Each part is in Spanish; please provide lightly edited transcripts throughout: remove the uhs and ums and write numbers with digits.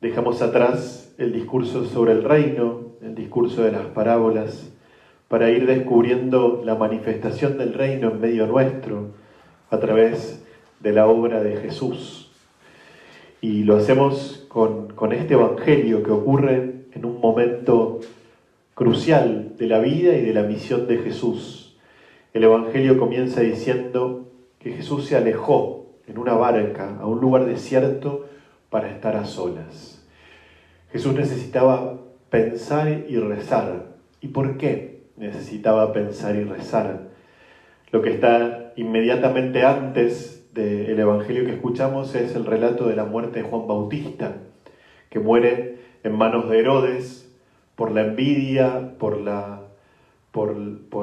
Dejamos atrás el discurso sobre el reino, el discurso de las parábolas, para ir descubriendo la manifestación del reino en medio nuestro a través de la obra de Jesús. Y lo hacemos con este Evangelio que ocurre en un momento crucial de la vida y de la misión de Jesús. El Evangelio comienza diciendo que Jesús se alejó en una barca a un lugar desierto para estar a solas. Jesús necesitaba pensar y rezar. ¿Y por qué necesitaba pensar y rezar? Lo que está inmediatamente antes del Evangelio que escuchamos es el relato de la muerte de Juan Bautista, que muere en manos de Herodes por la envidia, por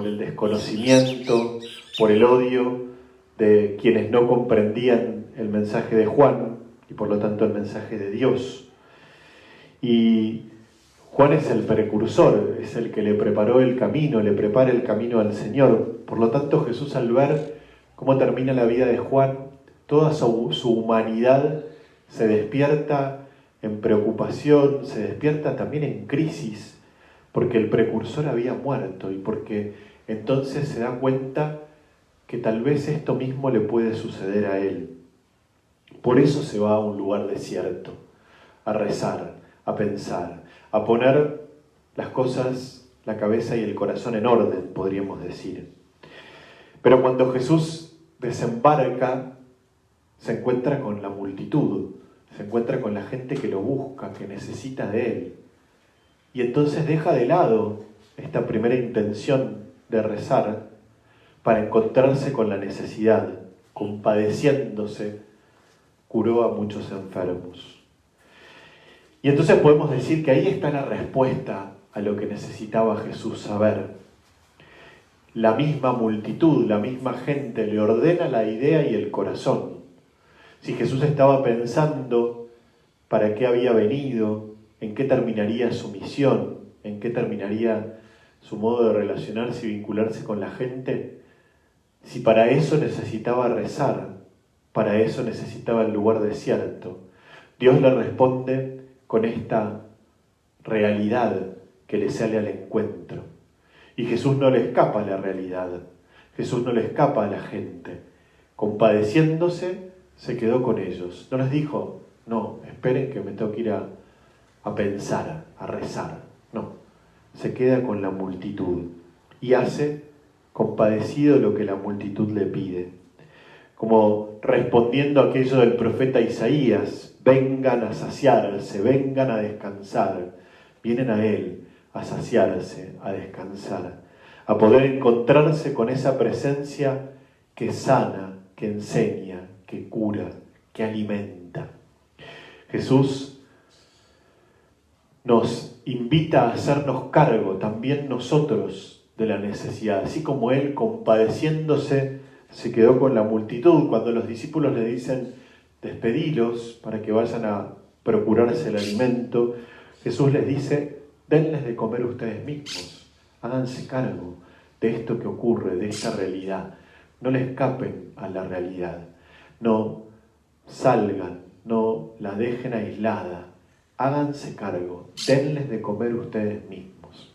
el desconocimiento, por el odio de quienes no comprendían el mensaje de Juan y por lo tanto el mensaje de Dios. Y Juan es el precursor, es el que le preparó el camino, le prepara el camino al Señor. Por lo tanto, Jesús, al ver cómo termina la vida de Juan, toda su humanidad se despierta en preocupación, se despierta también en crisis, porque el precursor había muerto y porque entonces se da cuenta que tal vez esto mismo le puede suceder a él. Por eso se va a un lugar desierto, a rezar, a pensar, a poner las cosas, la cabeza y el corazón en orden, podríamos decir. Pero cuando Jesús desembarca, se encuentra con la multitud, se encuentra con la gente que lo busca, que necesita de él. Y entonces deja de lado esta primera intención de rezar para encontrarse con la necesidad, compadeciéndose, curó a muchos enfermos. Y entonces podemos decir que ahí está la respuesta a lo que necesitaba Jesús saber. La misma multitud, la misma gente le ordena la idea y el corazón. Si Jesús estaba pensando para qué había venido, en qué terminaría su misión, en qué terminaría su modo de relacionarse y vincularse con la gente, si para eso necesitaba rezar, para eso necesitaba el lugar desierto, Dios le responde con esta realidad que le sale al encuentro. Y Jesús no le escapa a la realidad, Jesús no le escapa a la gente. Compadeciéndose, se quedó con ellos. No les dijo, no, esperen que me tengo que ir a pensar, a rezar. No, se queda con la multitud y hace compadecido lo que la multitud le pide. Como respondiendo a aquello del profeta Isaías, vengan a saciarse, vengan a descansar. Vienen a Él a saciarse, a descansar, a poder encontrarse con esa presencia que sana, que enseña, que cura, que alimenta. Jesús nos invita a hacernos cargo también nosotros de la necesidad, así como Él, compadeciéndose, se quedó con la multitud cuando los discípulos le dicen despedilos para que vayan a procurarse el alimento. Jesús les dice, denles de comer ustedes mismos, háganse cargo de esto que ocurre, de esta realidad. No le escapen a la realidad, no salgan, no la dejen aislada, háganse cargo, denles de comer ustedes mismos.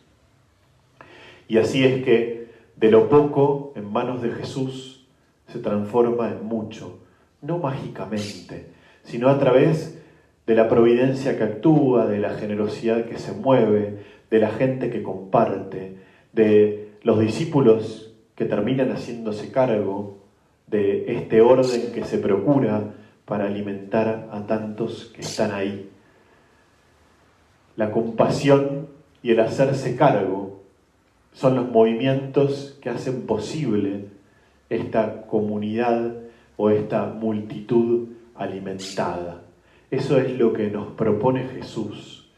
Y así es que de lo poco en manos de Jesús se transforma en mucho, no mágicamente, sino a través de la providencia que actúa, de la generosidad que se mueve, de la gente que comparte, de los discípulos que terminan haciéndose cargo de este orden que se procura para alimentar a tantos que están ahí. La compasión y el hacerse cargo son los movimientos que hacen posible esta comunidad o esta multitud alimentada. Eso es lo que nos propone Jesús.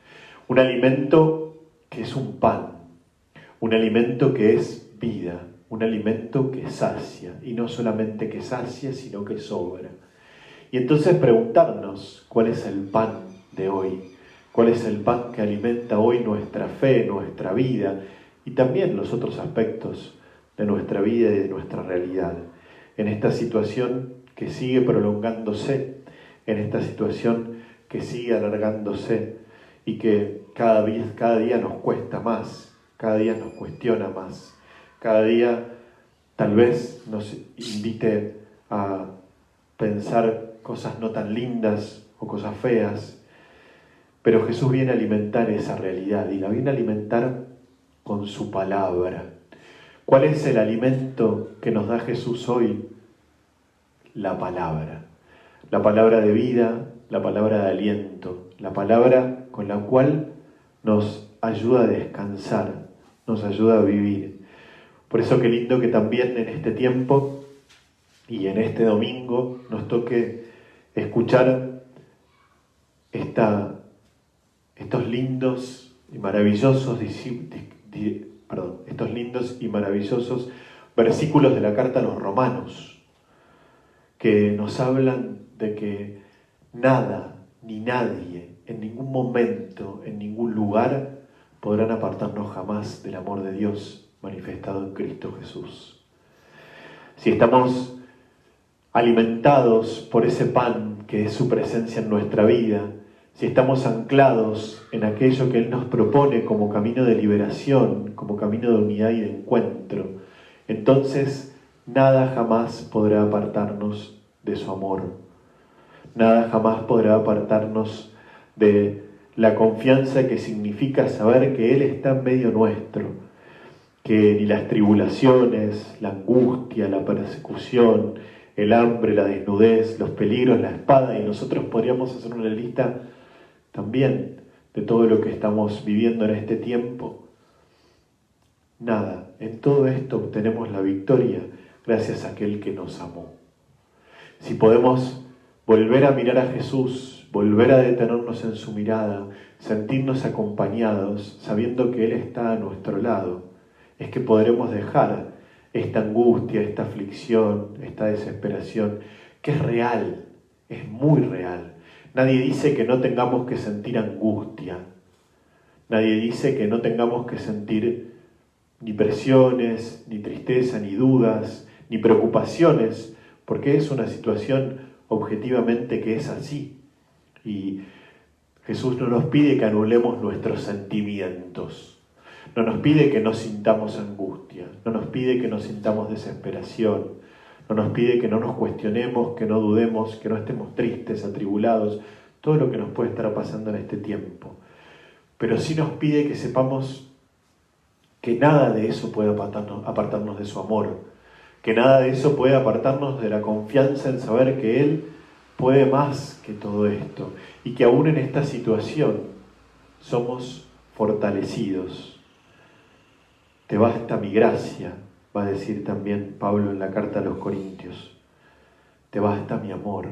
Un alimento que es un pan, un alimento que es vida, un alimento que sacia, y no solamente que sacia, sino que sobra. Y entonces preguntarnos cuál es el pan de hoy, cuál es el pan que alimenta hoy nuestra fe, nuestra vida, y también los otros aspectos de nuestra vida y de nuestra realidad, en esta situación que sigue prolongándose, en esta situación que sigue alargándose y que cada día nos cuesta más, cada día nos cuestiona más, cada día tal vez nos invite a pensar cosas no tan lindas o cosas feas, pero Jesús viene a alimentar esa realidad y la viene a alimentar con su palabra. ¿Cuál es el alimento que nos da Jesús hoy? La palabra de vida, la palabra de aliento, la palabra con la cual nos ayuda a descansar, nos ayuda a vivir. Por eso qué lindo que también en este tiempo y en este domingo nos toque escuchar estos lindos y maravillosos versículos de la carta a los Romanos, que nos hablan de que nada ni nadie, en ningún momento, en ningún lugar, podrán apartarnos jamás del amor de Dios manifestado en Cristo Jesús. Si estamos alimentados por ese pan que es su presencia en nuestra vida, si estamos anclados en aquello que Él nos propone como camino de liberación, como camino de unidad y de encuentro, entonces nada jamás podrá apartarnos de su amor. Nada jamás podrá apartarnos de la confianza que significa saber que Él está en medio nuestro, que ni las tribulaciones, la angustia, la persecución, el hambre, la desnudez, los peligros, la espada, y nosotros podríamos hacer una lista también de todo lo que estamos viviendo en este tiempo. Nada, en todo esto obtenemos la victoria gracias a aquel que nos amó. Si podemos volver a mirar a Jesús, volver a detenernos en su mirada, sentirnos acompañados, sabiendo que Él está a nuestro lado, es que podremos dejar esta angustia, esta aflicción, esta desesperación, que es real, es muy real. Nadie dice que no tengamos que sentir angustia. Nadie dice que no tengamos que sentir ni presiones, ni tristeza, ni dudas, ni preocupaciones, porque es una situación objetivamente que es así. Y Jesús no nos pide que anulemos nuestros sentimientos. No nos pide que no sintamos angustia, no nos pide que no sintamos desesperación, no nos pide que no nos cuestionemos, que no dudemos, que no estemos tristes, atribulados, todo lo que nos puede estar pasando en este tiempo. Pero sí nos pide que sepamos que nada de eso puede apartarnos de su amor, que nada de eso puede apartarnos de la confianza en saber que Él puede más que todo esto y que aún en esta situación somos fortalecidos. Te basta mi gracia, va a decir también Pablo en la carta a los Corintios. Te basta mi amor,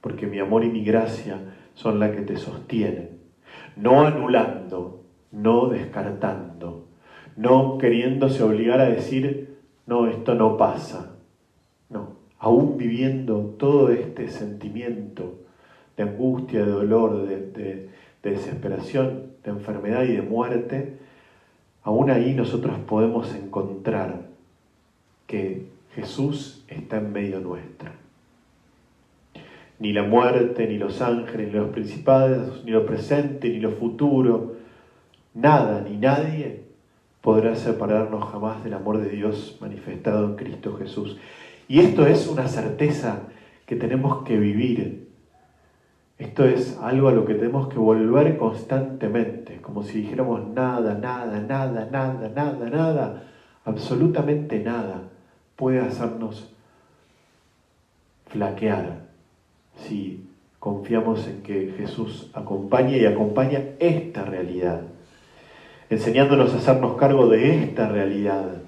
porque mi amor y mi gracia son las que te sostienen. No anulando, no descartando, no queriéndose obligar a decir, no, esto no pasa. No, aún viviendo todo este sentimiento de angustia, de dolor, de desesperación, de enfermedad y de muerte, aún ahí nosotros podemos encontrar que Jesús está en medio nuestro. Ni la muerte, ni los ángeles, ni los principados, ni lo presente, ni lo futuro, nada ni nadie podrá separarnos jamás del amor de Dios manifestado en Cristo Jesús. Y esto es una certeza que tenemos que vivir. Esto es algo a lo que tenemos que volver constantemente, como si dijéramos nada, nada, nada, nada, nada, nada, absolutamente nada puede hacernos flaquear si confiamos en que Jesús acompaña y acompaña esta realidad, enseñándonos a hacernos cargo de esta realidad,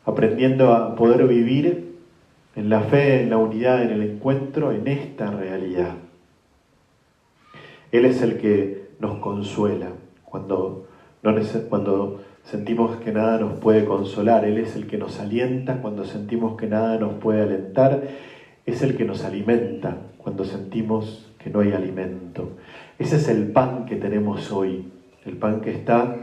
aprendiendo a poder vivir en la fe, en la unidad, en el encuentro, en esta realidad. Él es el que nos consuela cuando sentimos que nada nos puede consolar. Él es el que nos alienta cuando sentimos que nada nos puede alentar. Es el que nos alimenta cuando sentimos que no hay alimento. Ese es el pan que tenemos hoy, el pan que está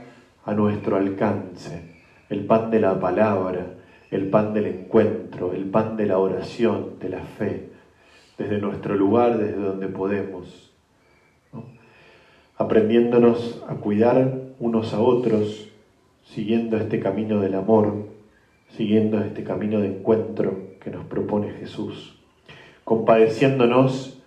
a nuestro alcance, el pan de la palabra, el pan del encuentro, el pan de la oración, de la fe. desde nuestro lugar, desde donde podemos, ¿no? Aprendiéndonos a cuidar unos a otros, siguiendo este camino del amor, siguiendo este camino de encuentro que nos propone Jesús, compadeciéndonos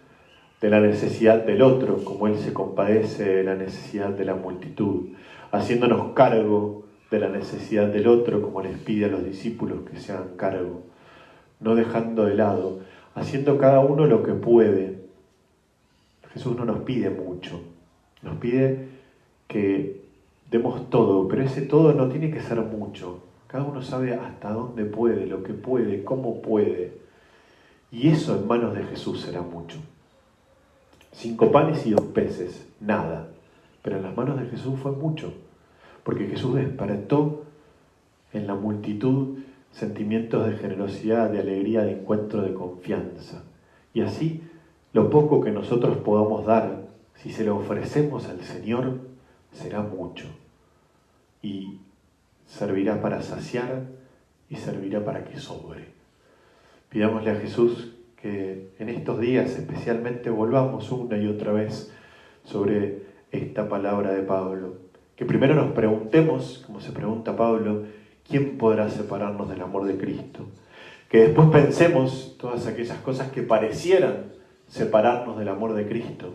de la necesidad del otro, como Él se compadece de la necesidad de la multitud, haciéndonos cargo de la necesidad del otro, como les pide a los discípulos que se hagan cargo, no dejando de lado, haciendo cada uno lo que puede. Jesús no nos pide mucho, nos pide que demos todo, pero ese todo no tiene que ser mucho. Cada uno sabe hasta dónde puede, lo que puede, cómo puede. Y eso en manos de Jesús será mucho. 5 panes y 2 peces, nada. Pero en las manos de Jesús fue mucho, porque Jesús despertó en la multitud sentimientos de generosidad, de alegría, de encuentro, de confianza. Y así, lo poco que nosotros podamos dar, si se lo ofrecemos al Señor, será mucho. Y servirá para saciar y servirá para que sobre. Pidámosle a Jesús que en estos días especialmente volvamos una y otra vez sobre esta palabra de Pablo. Que primero nos preguntemos, como se pregunta Pablo, ¿quién podrá separarnos del amor de Cristo? Que después pensemos todas aquellas cosas que parecieran separarnos del amor de Cristo,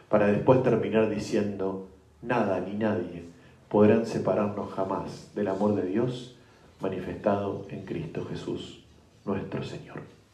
para después terminar diciendo, nada ni nadie podrán separarnos jamás del amor de Dios manifestado en Cristo Jesús, nuestro Señor.